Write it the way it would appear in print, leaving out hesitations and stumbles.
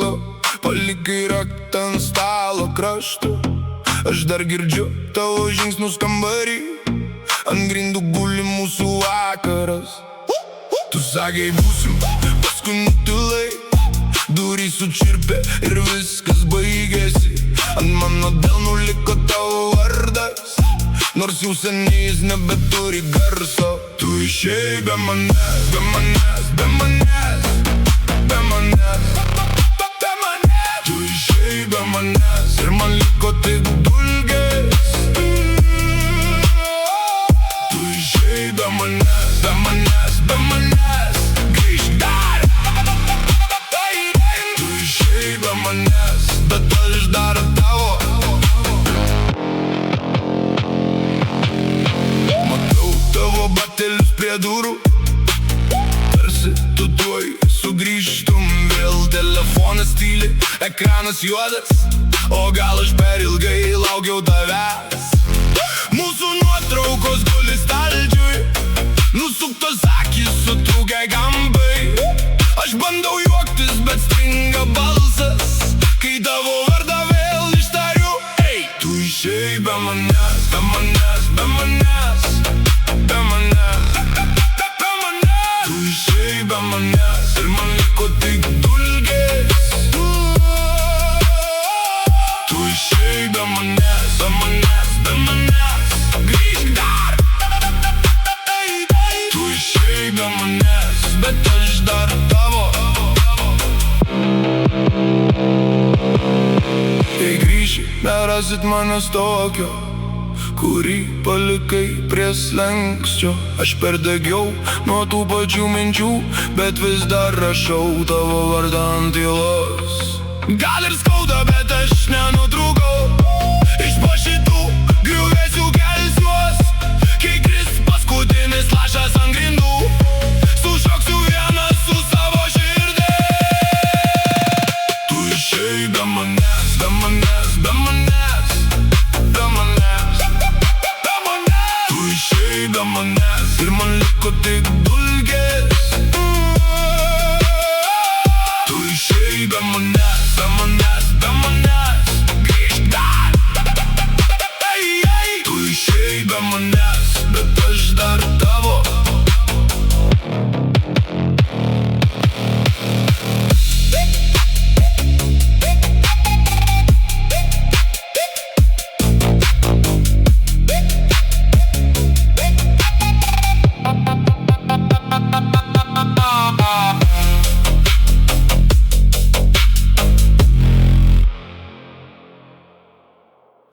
stiklo, palikai raktą ant stalo krašto. Aš dar girdžiu tavo žingsnius kambarį, ant grindų guli mūsų vakaras. Tu sakei būsim, paskui nutilai, durys sučirpė ir viskas baigėsi. Ant mano delnų liko tavo vardas, nors jau seniai jis nebeturi garso. Tu išėjai be manęs, be manęs, be manęs, be manęs, be manęs. Tu išėjai be manęs ir man liko tik dulkės. Tu išėjai be manęs, be manęs, be manęs, grįžk dar. Tu išėjai be manęs, bet aš dar tavo. Matau tavo batelius prie durų, tarsi tu tuoj sugrįžtum vėl. Telefonas tyli, ekranas juodas, o gal aš per ilgai laukiau tavęs. Mūsų nuotraukos guli stalčiuj, nusuktos akys, sutrūkę kampai. Aš bandau juoktis, bet stringa balsas, kai tavo vardą vėl ištariu. Tu išėjai be manęs, be manęs, be manęs, be manęs, be manęs. Tu išėjai be manęs ir man liko tik dulkės. Tu išėjai be manęs, be manęs, be manęs, grįžk dar. Tu išėjai be manęs, bet aš dar tavo. Jei grįši, nerasit manęs tokio, kurį palikai prie slenksčio. Aš perdegiau nuo tų pačių minčių, bet vis dar rašau tavo vardą ant tylos. Gal ir skauda, bet aš nenutrūkau, iš po šitų griuvėsių kelsiuos. Kai kris paskutinis lašas ant grindų, sušoksiu vienas su savo širdį. Tu išėjai be manęs, be manęs, be manęs, be manęs, be manęs. Tu išėjai be manęs ir man liko tik dulkės. Tu išėjai be manęs, be manęs, be manęs.